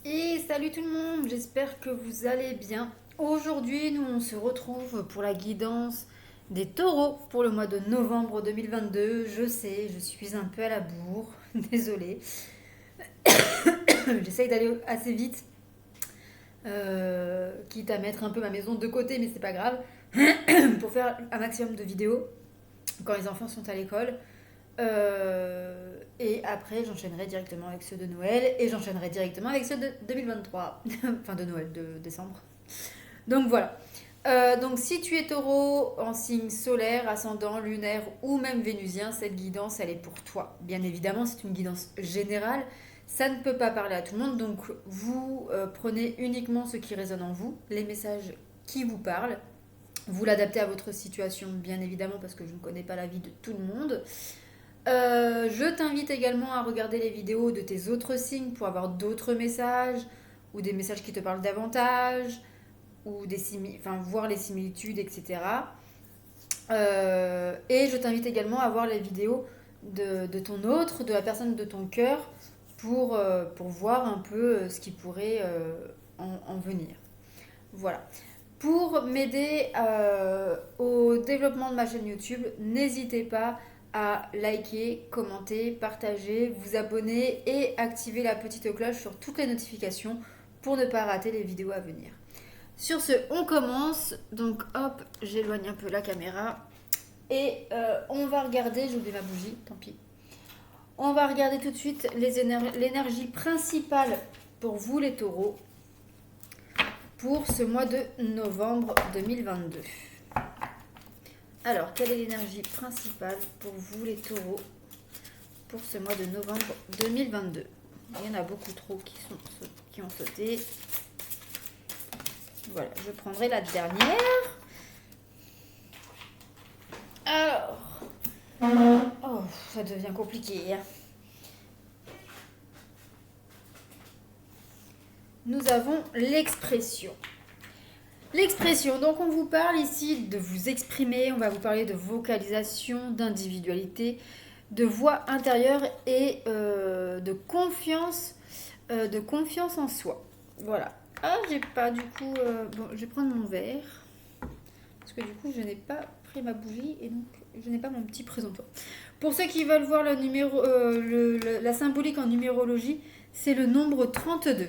Et salut tout le monde, j'espère que vous allez bien. Aujourd'hui, nous on se retrouve pour la guidance des taureaux pour le mois de novembre 2022. Je sais, je suis un peu à la bourre, désolée. J'essaye d'aller assez vite, quitte à mettre un peu ma maison de côté, mais c'est pas grave, pour faire un maximum de vidéos quand les enfants sont à l'école. Et après, j'enchaînerai directement avec ceux de Noël et j'enchaînerai directement avec ceux de 2023. Enfin, de Noël, de décembre. Donc voilà. Donc si tu es taureau en signe solaire, ascendant, lunaire ou même vénusien, cette guidance, elle est pour toi. Bien évidemment, c'est une guidance générale. Ça ne peut pas parler à tout le monde. Donc vous prenez uniquement ce qui résonne en vous, les messages qui vous parlent. Vous l'adaptez à votre situation, bien évidemment, parce que je ne connais pas la vie de tout le monde. Je t'invite également à regarder les vidéos de tes autres signes pour avoir d'autres messages ou des messages qui te parlent davantage ou enfin, voir les similitudes, etc. Et je t'invite également à voir les vidéos de ton autre, de la personne de ton cœur pour voir un peu ce qui pourrait en venir. Voilà. Pour m'aider au développement de ma chaîne YouTube, n'hésitez pas à liker, commenter, partager, vous abonner et activer la petite cloche sur toutes les notifications pour ne pas rater les vidéos à venir. Sur ce, on commence. Donc hop, j'éloigne un peu la caméra. Et on va regarder, j'ai oublié ma bougie, tant pis. On va regarder tout de suite l'énergie principale pour vous les taureaux pour ce mois de novembre 2022. Alors, quelle est l'énergie principale pour vous les taureaux pour ce mois de novembre 2022? Il y en a beaucoup trop qui ont sauté. Voilà, je prendrai la dernière. Alors, oh, ça devient compliqué. Nous avons l'expression. L'expression, donc on vous parle ici de vous exprimer, on va vous parler de vocalisation, d'individualité, de voix intérieure et de confiance en soi. Voilà. Ah, j'ai pas du coup... bon, je vais prendre mon verre. Parce que du coup, je n'ai pas pris ma bougie et donc je n'ai pas mon petit présentoir. Pour ceux qui veulent voir la symbolique en numérologie, c'est le nombre 32.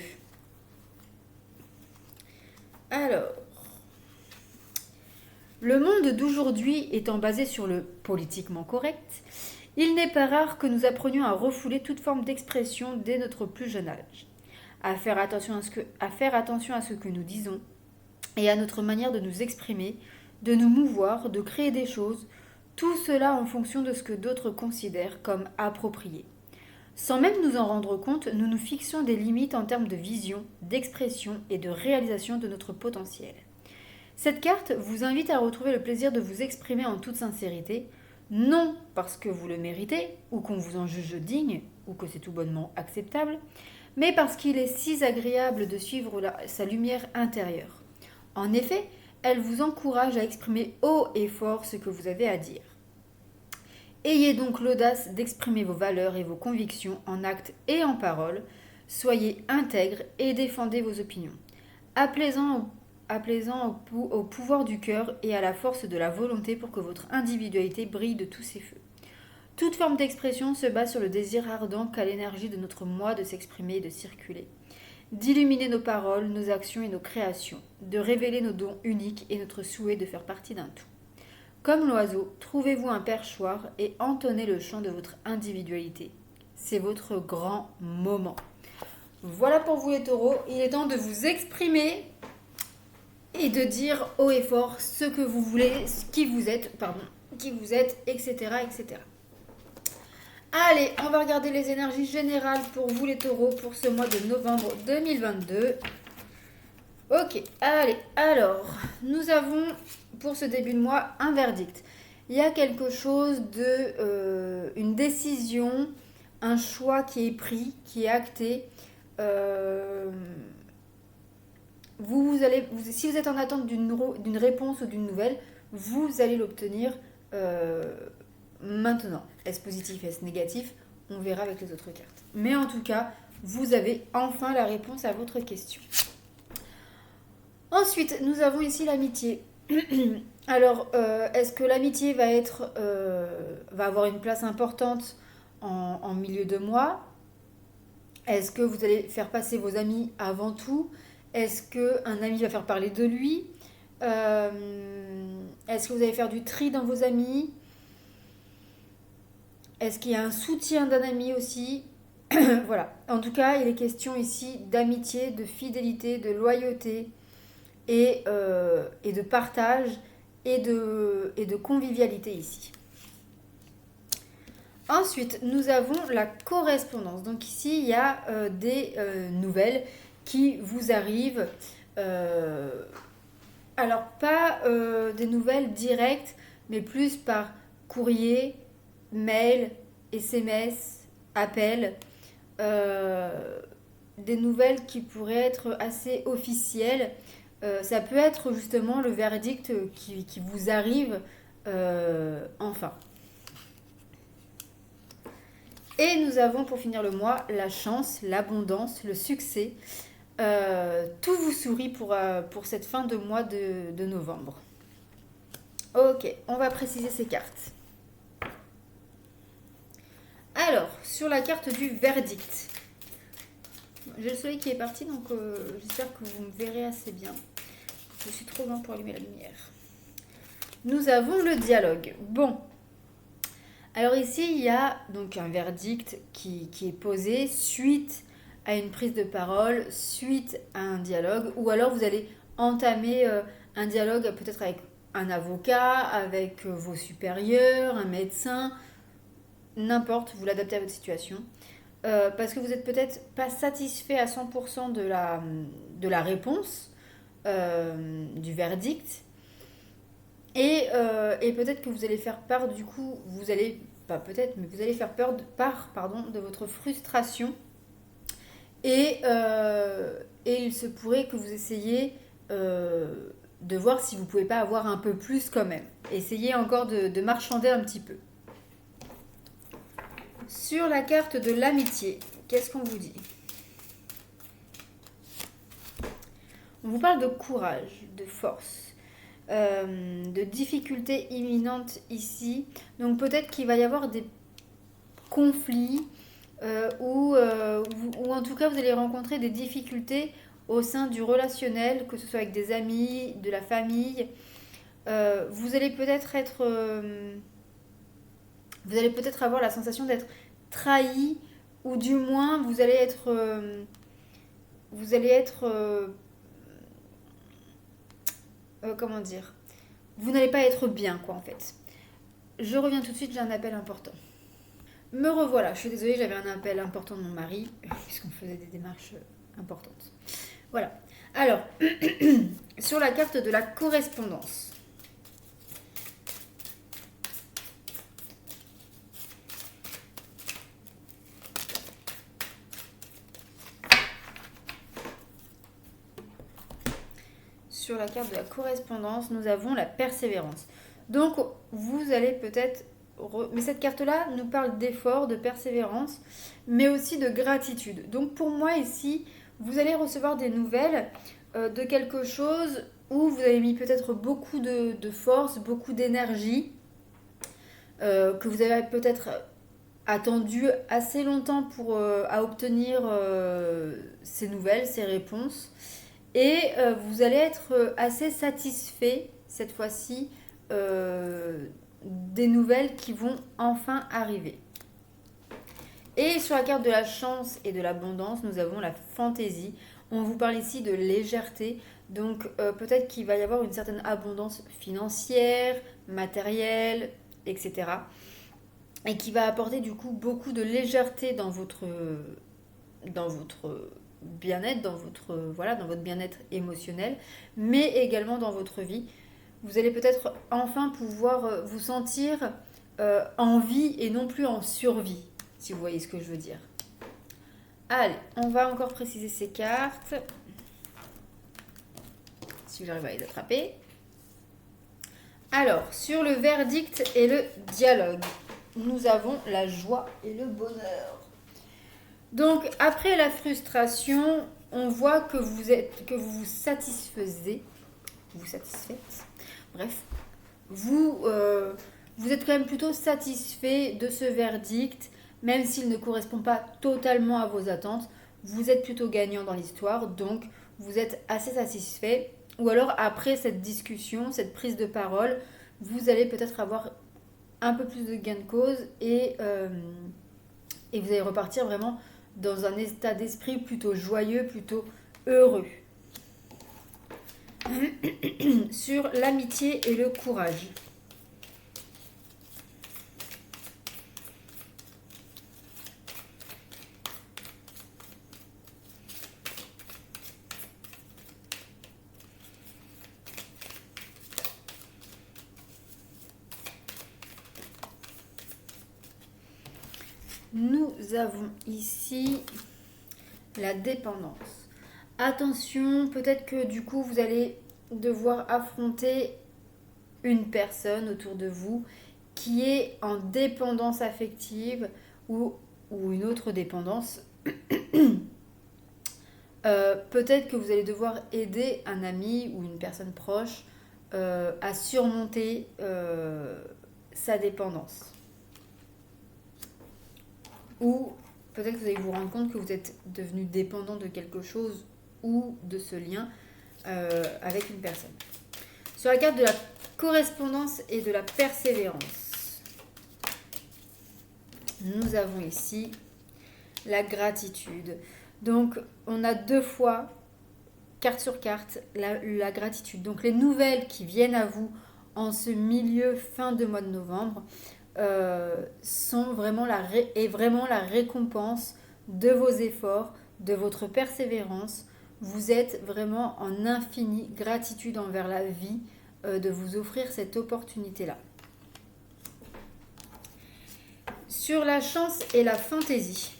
Alors, le monde d'aujourd'hui étant basé sur le politiquement correct, il n'est pas rare que nous apprenions à refouler toute forme d'expression dès notre plus jeune âge, à faire attention à ce que nous disons et à notre manière de nous exprimer, de nous mouvoir, de créer des choses, tout cela en fonction de ce que d'autres considèrent comme approprié. Sans même nous en rendre compte, nous nous fixons des limites en termes de vision, d'expression et de réalisation de notre potentiel. Cette carte vous invite à retrouver le plaisir de vous exprimer en toute sincérité, non parce que vous le méritez, ou qu'on vous en juge digne, ou que c'est tout bonnement acceptable, mais parce qu'il est si agréable de suivre sa lumière intérieure. En effet, elle vous encourage à exprimer haut et fort ce que vous avez à dire. Ayez donc l'audace d'exprimer vos valeurs et vos convictions en actes et en paroles, soyez intègre et défendez vos opinions. Aplaisant au pouvoir du cœur et à la force de la volonté pour que votre individualité brille de tous ses feux. Toute forme d'expression se base sur le désir ardent qu'a l'énergie de notre moi de s'exprimer et de circuler, d'illuminer nos paroles, nos actions et nos créations, de révéler nos dons uniques et notre souhait de faire partie d'un tout. Comme l'oiseau, trouvez-vous un perchoir et entonnez le chant de votre individualité. C'est votre grand moment. Voilà pour vous les taureaux, il est temps de vous exprimer et de dire haut et fort ce que vous voulez, qui vous êtes, etc., etc. Allez, on va regarder les énergies générales pour vous les taureaux pour ce mois de novembre 2022. Ok, allez, alors, nous avons pour ce début de mois un verdict. Il y a quelque chose une décision, un choix qui est pris, qui est acté. Si vous êtes en attente d'une réponse ou d'une nouvelle, vous allez l'obtenir maintenant. Est-ce positif, est-ce négatif? On verra avec les autres cartes. Mais en tout cas, vous avez enfin la réponse à votre question. Ensuite, nous avons ici l'amitié. Alors, est-ce que l'amitié va avoir une place importante en milieu de mois? Est-ce que vous allez faire passer vos amis avant tout? Est-ce qu'un ami va faire parler de lui? Est-ce que vous allez faire du tri dans vos amis? Est-ce qu'il y a un soutien d'un ami aussi? Voilà. En tout cas, il est question ici d'amitié, de fidélité, de loyauté et de partage et de convivialité ici. Ensuite, nous avons la correspondance. Donc ici, il y a des nouvelles qui vous arrivent. Alors, pas des nouvelles directes, mais plus par courrier, mail, SMS, appel. Des nouvelles qui pourraient être assez officielles. Ça peut être justement le verdict qui vous arrive enfin. Et nous avons pour finir le mois la chance, l'abondance, le succès. Tout vous sourit pour cette fin de mois de novembre. Ok, on va préciser ces cartes. Alors, sur la carte du verdict. J'ai le soleil qui est parti, donc j'espère que vous me verrez assez bien. Je suis trop loin pour allumer la lumière. Nous avons le dialogue. Bon. Alors ici, il y a donc un verdict qui est posé suite à une prise de parole, suite à un dialogue, ou alors vous allez entamer un dialogue peut-être avec un avocat, avec vos supérieurs, un médecin, n'importe, vous l'adaptez à votre situation. Parce que vous n'êtes peut-être pas satisfait à 100% de la réponse du verdict. Et peut-être que vous allez faire part, du coup, vous allez, pas peut-être, mais vous allez faire part de votre frustration. Et il se pourrait que vous essayiez de voir si vous ne pouvez pas avoir un peu plus quand même. Essayez encore de marchander un petit peu. Sur la carte de l'amitié, qu'est-ce qu'on vous dit? On vous parle de courage, de force, de difficultés imminentes ici. Donc peut-être qu'il va y avoir des conflits ou en tout cas vous allez rencontrer des difficultés au sein du relationnel, que ce soit avec des amis, de la famille. Vous allez peut-être avoir la sensation d'être trahi, ou du moins vous allez être comment dire, vous n'allez pas être bien quoi en fait. Je reviens tout de suite, j'ai un appel important. Me revoilà, je suis désolée, j'avais un appel important de mon mari puisqu'on faisait des démarches importantes. Voilà. Alors, sur la carte de la correspondance. Sur la carte de la correspondance, nous avons la persévérance. Donc, vous allez peut-être... Mais cette carte-là nous parle d'effort, de persévérance, mais aussi de gratitude. Donc, pour moi, ici, vous allez recevoir des nouvelles de quelque chose où vous avez mis peut-être beaucoup de force, beaucoup d'énergie, que vous avez peut-être attendu assez longtemps à obtenir ces nouvelles, ces réponses. Et vous allez être assez satisfait cette fois-ci des nouvelles qui vont enfin arriver. Et sur la carte de la chance et de l'abondance, nous avons la fantaisie. On vous parle ici de légèreté. Donc peut-être qu'il va y avoir une certaine abondance financière, matérielle, etc. Et qui va apporter du coup beaucoup de légèreté dans votre bien-être, dans votre bien-être émotionnel, mais également dans votre vie. Vous allez peut-être enfin pouvoir vous sentir en vie et non plus en survie, si vous voyez ce que je veux dire. Allez, on va encore préciser ces cartes. Si j'arrive à les attraper. Alors, sur le verdict et le dialogue, nous avons la joie et le bonheur. Donc, après la frustration, on voit que vous vous satisfaites, bref, vous êtes quand même plutôt satisfait de ce verdict, même s'il ne correspond pas totalement à vos attentes. Vous êtes plutôt gagnant dans l'histoire, donc vous êtes assez satisfait. Ou alors, après cette discussion, cette prise de parole, vous allez peut-être avoir un peu plus de gain de cause et vous allez repartir vraiment dans un état d'esprit plutôt joyeux, plutôt heureux. Sur l'amitié et le courage. Nous avons ici la dépendance. Attention, peut-être que du coup vous allez devoir affronter une personne autour de vous qui est en dépendance affective ou une autre dépendance. Peut-être que vous allez devoir aider un ami ou une personne proche à surmonter sa dépendance. Ou peut-être que vous allez vous rendre compte que vous êtes devenu dépendant de quelque chose ou de ce lien avec une personne. Sur la carte de la correspondance et de la persévérance, nous avons ici la gratitude. Donc, on a 2 fois, carte sur carte, la gratitude. Donc, les nouvelles qui viennent à vous en ce milieu fin de mois de novembre sont vraiment vraiment la récompense de vos efforts, de votre persévérance. Vous êtes vraiment en infinie gratitude envers la vie de vous offrir cette opportunité-là. Sur la chance et la fantaisie.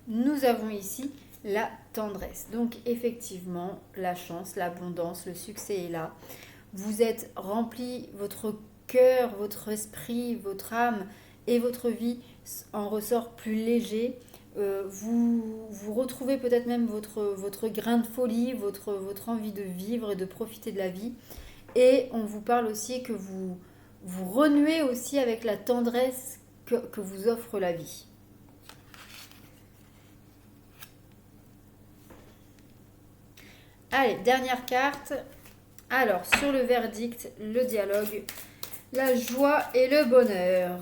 Nous avons ici la tendresse. Donc effectivement, la chance, l'abondance, le succès est là. Vous êtes rempli, votre cœur, votre esprit, votre âme et votre vie en ressort plus léger. Vous retrouvez peut-être même votre grain de folie, votre envie de vivre et de profiter de la vie. Et on vous parle aussi que vous renouez aussi avec la tendresse que vous offre la vie. Allez, dernière carte. Alors, sur le verdict, le dialogue, la joie et le bonheur.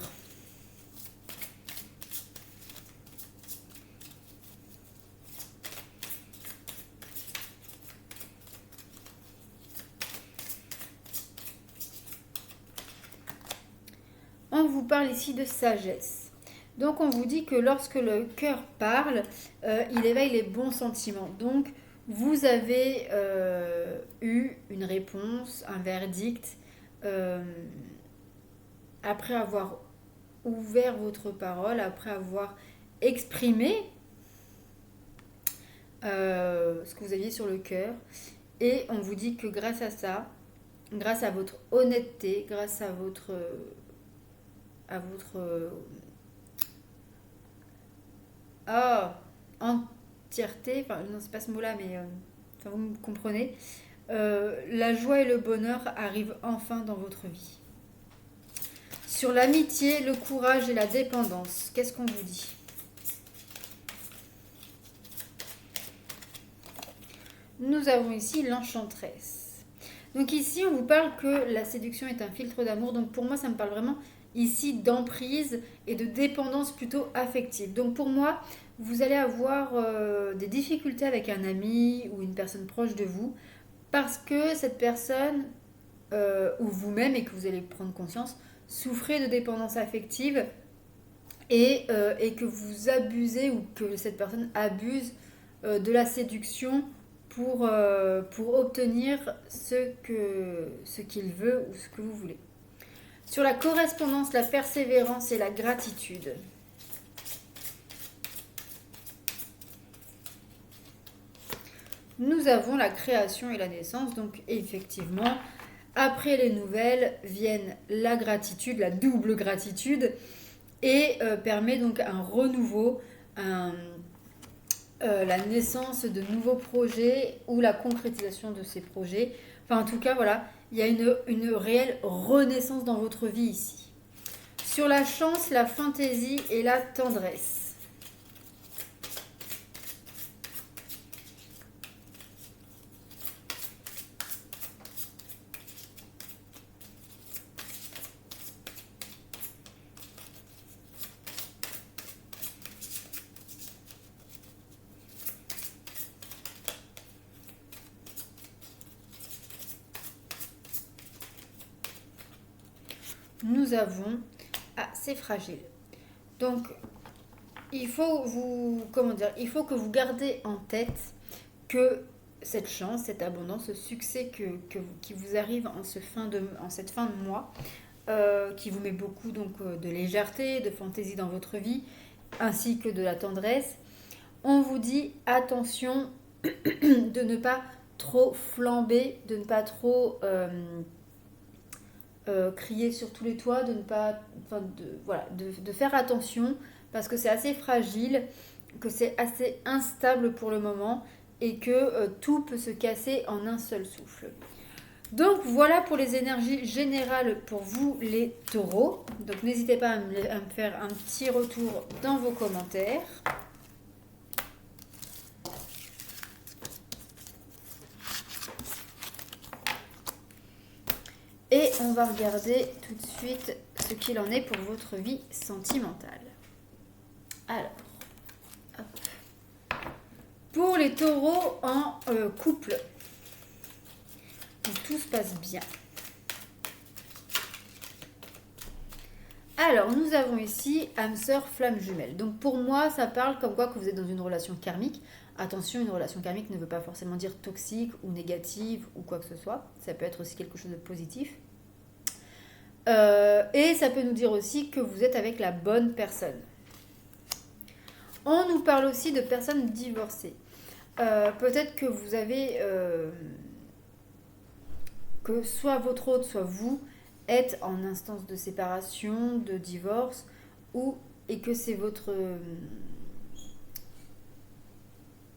On vous parle ici de sagesse. Donc, on vous dit que lorsque le cœur parle, il éveille les bons sentiments. Donc, vous avez eu une réponse, un verdict, après avoir ouvert votre parole, après avoir exprimé ce que vous aviez sur le cœur. Et on vous dit que grâce à ça, grâce à votre honnêteté, grâce à votre entièreté, enfin non c'est pas ce mot-là, mais vous me comprenez, la joie et le bonheur arrivent enfin dans votre vie. Sur l'amitié, le courage et la dépendance, qu'est-ce qu'on vous dit? Nous avons ici l'enchanteresse. Donc ici, on vous parle que la séduction est un filtre d'amour. Donc pour moi, ça me parle vraiment ici d'emprise et de dépendance plutôt affective. Donc pour moi, vous allez avoir des difficultés avec un ami ou une personne proche de vous parce que cette personne ou vous-même, et que vous allez prendre conscience, souffrez de dépendance affective et que vous abusez ou que cette personne abuse de la séduction pour obtenir ce qu'il veut ou ce que vous voulez. Sur la correspondance, la persévérance et la gratitude. Nous avons la création et la naissance. Donc effectivement, Après les nouvelles viennent la gratitude, la double gratitude, et permet donc un renouveau, la naissance de nouveaux projets ou la concrétisation de ces projets. Enfin, en tout cas, voilà, il y a une réelle renaissance dans votre vie ici. Sur la chance, la fantaisie et la tendresse. Nous avons... Ah, c'est fragile. Donc, il faut que vous gardez en tête que cette chance, cette abondance, ce succès qui vous arrive en cette fin de mois, qui vous met beaucoup donc de légèreté, de fantaisie dans votre vie, ainsi que de la tendresse. On vous dit attention de ne pas trop flamber, de ne pas trop crier sur tous les toits, de ne pas, enfin, voilà, de faire attention parce que c'est assez fragile, que c'est assez instable pour le moment et que tout peut se casser en un seul souffle. Donc voilà pour les énergies générales pour vous les taureaux. Donc n'hésitez pas à me faire un petit retour dans vos commentaires. Et on va regarder tout de suite ce qu'il en est pour votre vie sentimentale. Alors, hop. Pour les taureaux en couple, tout se passe bien. Alors, nous avons ici âme sœur, flamme jumelle. Donc pour moi, ça parle comme quoi que vous êtes dans une relation karmique. Attention, une relation karmique ne veut pas forcément dire toxique ou négative ou quoi que ce soit. Ça peut être aussi quelque chose de positif. Et ça peut nous dire aussi que vous êtes avec la bonne personne. On nous parle aussi de personnes divorcées. Peut-être que vous avez... que soit votre hôte, soit vous êtes en instance de séparation, de divorce, et que c'est votre...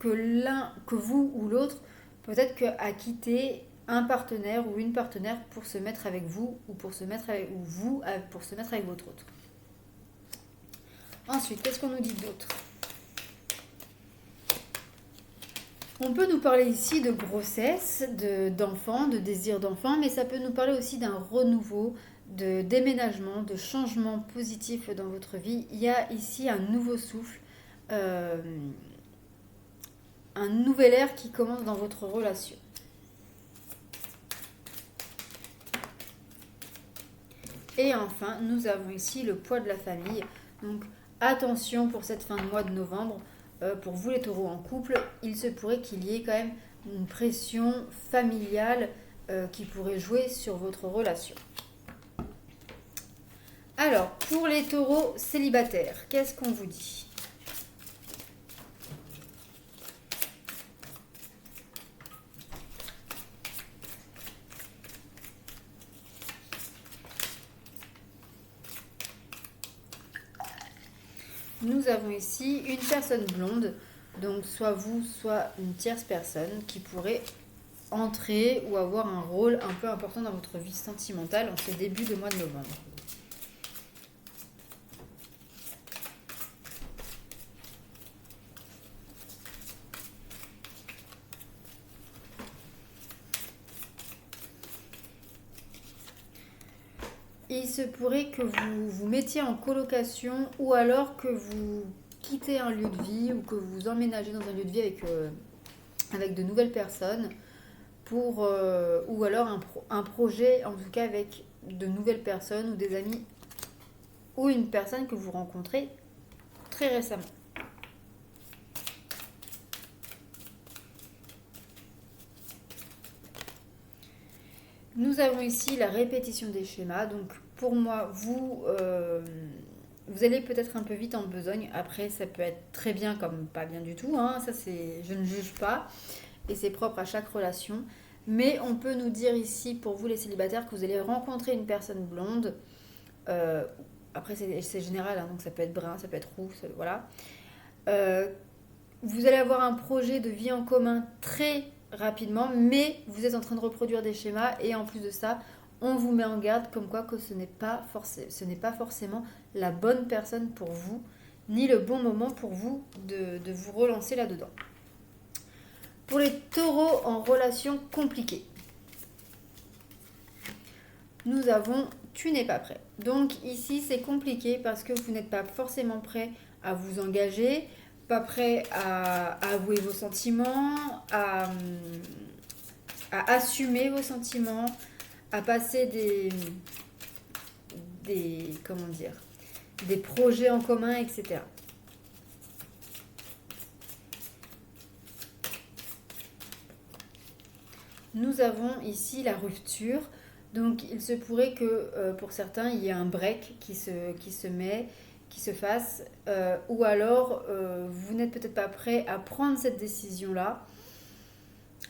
que vous ou l'autre, peut-être a quitté un partenaire ou une partenaire pour se mettre avec vous ou pour se mettre avec votre autre. Ensuite, qu'est-ce qu'on nous dit d'autre? On peut nous parler ici de grossesse, d'enfant, de désir d'enfant, mais ça peut nous parler aussi d'un renouveau, de déménagement, de changement positif dans votre vie. Il y a ici un nouveau souffle, un nouvel ère qui commence dans votre relation. Et enfin, nous avons ici le poids de la famille. Donc, attention pour cette fin de mois de novembre. Pour vous les taureaux en couple, il se pourrait qu'il y ait quand même une pression familiale qui pourrait jouer sur votre relation. Alors, pour les taureaux célibataires, qu'est-ce qu'on vous dit ? Nous avons ici une personne blonde, donc soit vous, soit une tierce personne qui pourrait entrer ou avoir un rôle un peu important dans votre vie sentimentale en ce début de mois de novembre. Il se pourrait que vous vous mettiez en colocation ou alors que vous quittez un lieu de vie ou que vous emménagez dans un lieu de vie avec de nouvelles personnes ou alors un projet en tout cas avec de nouvelles personnes ou des amis ou une personne que vous rencontrez très récemment. Nous avons ici la répétition des schémas. Donc pour moi, vous allez peut-être un peu vite en besogne. Après, ça peut être très bien comme pas bien du tout. Hein. Ça, je ne juge pas. Et c'est propre à chaque relation. Mais on peut nous dire ici, pour vous les célibataires, que vous allez rencontrer une personne blonde. Euh, Après, c'est général, hein, donc ça peut être brun, ça peut être roux, voilà. Euh, Vous allez avoir un projet de vie en commun très rapidement, mais vous êtes en train de reproduire des schémas et en plus de ça, on vous met en garde comme quoi que ce n'est pas forcément la bonne personne pour vous, ni le bon moment pour vous de vous relancer là-dedans. Pour les taureaux en relation compliquée, nous avons tu n'es pas prêt. Donc ici c'est compliqué parce que vous n'êtes pas forcément prêt à vous engager, pas prêt à avouer vos sentiments, à assumer vos sentiments, à passer comment dire, des projets en commun, etc. Nous avons ici la rupture. Donc il se pourrait que pour certains, il y ait un break qui se fasse, ou alors vous n'êtes peut-être pas prêt à prendre cette décision-là,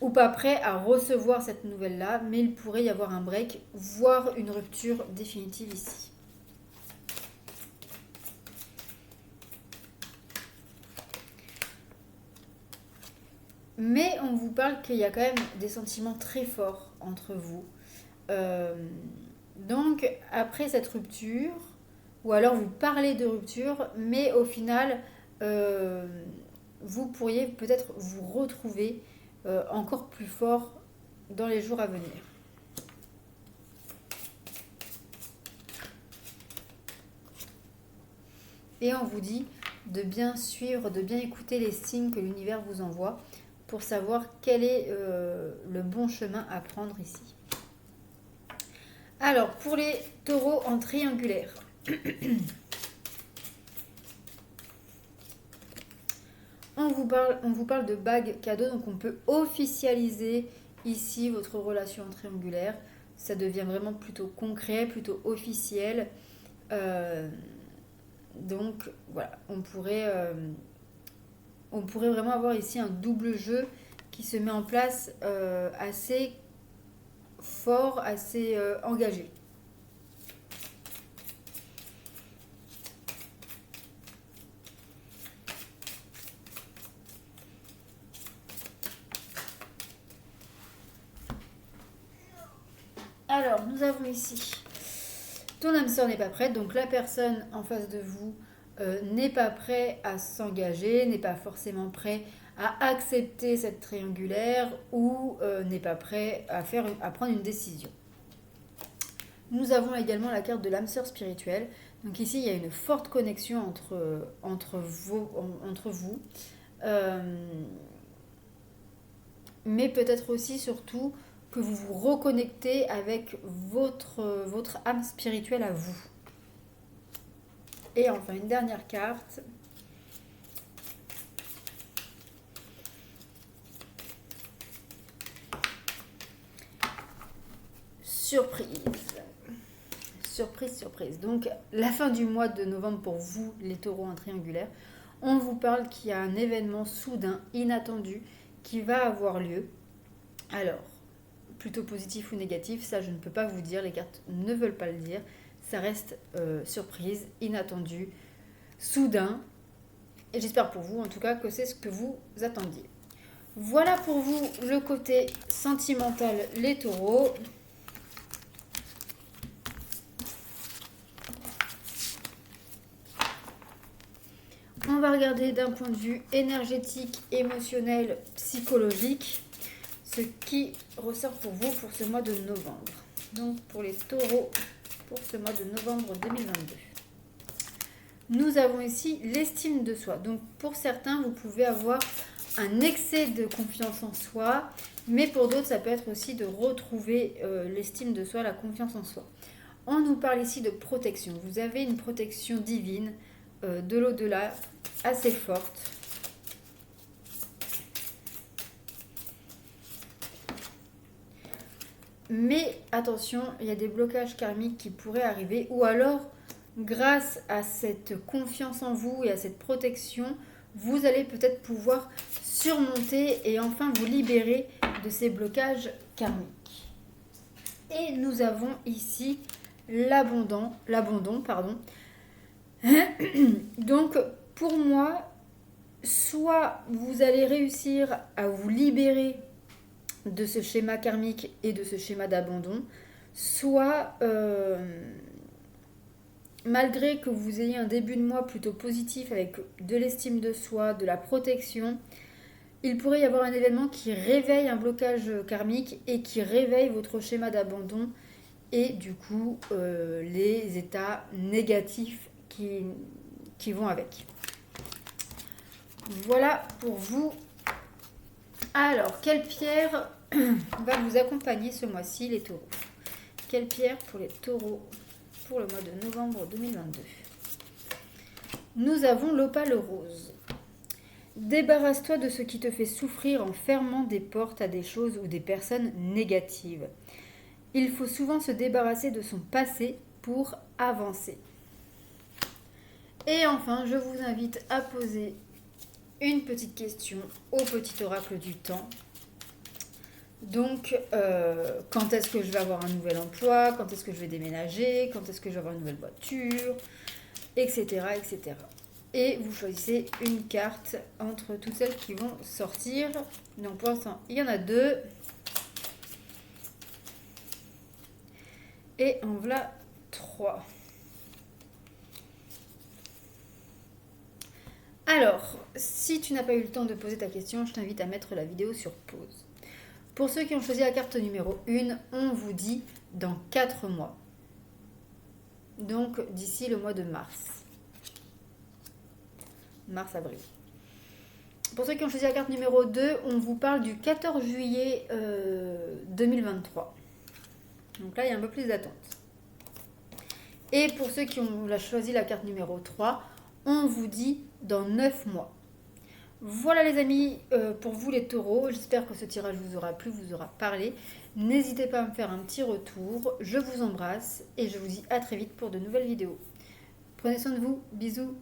ou pas prêt à recevoir cette nouvelle-là, mais il pourrait y avoir un break, voire une rupture définitive ici. Mais on vous parle qu'il y a quand même des sentiments très forts entre vous. Euh, donc après cette rupture, ou alors vous parlez de rupture, mais au final, euh, vous pourriez peut-être vous retrouver encore plus fort dans les jours à venir. Et on vous dit de bien suivre, de bien écouter les signes que l'univers vous envoie pour savoir quel est le bon chemin à prendre ici. Alors, pour les taureaux en triangulaire. On vous parle de bague cadeau, donc on peut officialiser ici votre relation triangulaire. Ça devient vraiment plutôt concret, plutôt officiel. Donc voilà, on pourrait vraiment avoir ici un double jeu qui se met en place assez fort, assez engagé. Alors, nous avons ici ton âme sœur n'est pas prête, donc la personne en face de vous n'est pas prêt à s'engager, n'est pas forcément prêt à accepter cette triangulaire ou n'est pas prêt à prendre une décision. Nous avons également la carte de l'âme sœur spirituelle. Donc ici, il y a une forte connexion entre vous. Mais peut-être aussi, surtout, que vous vous reconnectez avec votre âme spirituelle à vous. Et enfin, une dernière carte. Surprise. Surprise, surprise. Donc, la fin du mois de novembre pour vous, les taureaux en triangulaire, on vous parle qu'il y a un événement soudain, inattendu, qui va avoir lieu. Alors, plutôt positif ou négatif, ça je ne peux pas vous dire, les cartes ne veulent pas le dire. Ça reste surprise, inattendu, soudain. Et j'espère pour vous, en tout cas, que c'est ce que vous attendiez. Voilà pour vous le côté sentimental, les taureaux. On va regarder d'un point de vue énergétique, émotionnel, psychologique, ce qui ressort pour vous pour ce mois de novembre. Donc pour les taureaux, pour ce mois de novembre 2022. Nous avons ici l'estime de soi. Donc pour certains, vous pouvez avoir un excès de confiance en soi, mais pour d'autres, ça peut être aussi de retrouver l'estime de soi, la confiance en soi. On nous parle ici de protection. Vous avez une protection divine de l'au-delà assez forte. Mais attention, il y a des blocages karmiques qui pourraient arriver, ou alors, grâce à cette confiance en vous et à cette protection, vous allez peut-être pouvoir surmonter et enfin vous libérer de ces blocages karmiques. Et nous avons ici l'abondant, pardon. Donc, pour moi, soit vous allez réussir à vous libérer de ce schéma karmique et de ce schéma d'abandon, soit malgré que vous ayez un début de mois plutôt positif avec de l'estime de soi, de la protection, il pourrait y avoir un événement qui réveille un blocage karmique et qui réveille votre schéma d'abandon et du coup les états négatifs qui vont avec. Voilà pour vous. Alors, quelle pierre va vous accompagner ce mois-ci, les taureaux? Quelle pierre pour les taureaux pour le mois de novembre 2022? Nous avons l'opale rose. Débarrasse-toi de ce qui te fait souffrir en fermant des portes à des choses ou des personnes négatives. Il faut souvent se débarrasser de son passé pour avancer. Et enfin, je vous invite à poser une petite question au petit oracle du temps. Donc, quand est-ce que je vais avoir un nouvel emploi? Quand est-ce que je vais déménager? Quand est-ce que je vais avoir une nouvelle voiture? Etc. etc. Et vous choisissez une carte entre toutes celles qui vont sortir. Donc, pour l'instant, il y en a 2. Et en voilà 3. Alors, si tu n'as pas eu le temps de poser ta question, je t'invite à mettre la vidéo sur pause. Pour ceux qui ont choisi la carte numéro 1, on vous dit dans 4 mois. Donc, d'ici le mois de mars. Mars-avril. Pour ceux qui ont choisi la carte numéro 2, on vous parle du 14 juillet 2023. Donc là, il y a un peu plus d'attente. Et pour ceux qui ont choisi la carte numéro 3, on vous dit dans 9 mois. Voilà les amis, pour vous les taureaux, j'espère que ce tirage vous aura plu, vous aura parlé. N'hésitez pas à me faire un petit retour, je vous embrasse et je vous dis à très vite pour de nouvelles vidéos. Prenez soin de vous, bisous.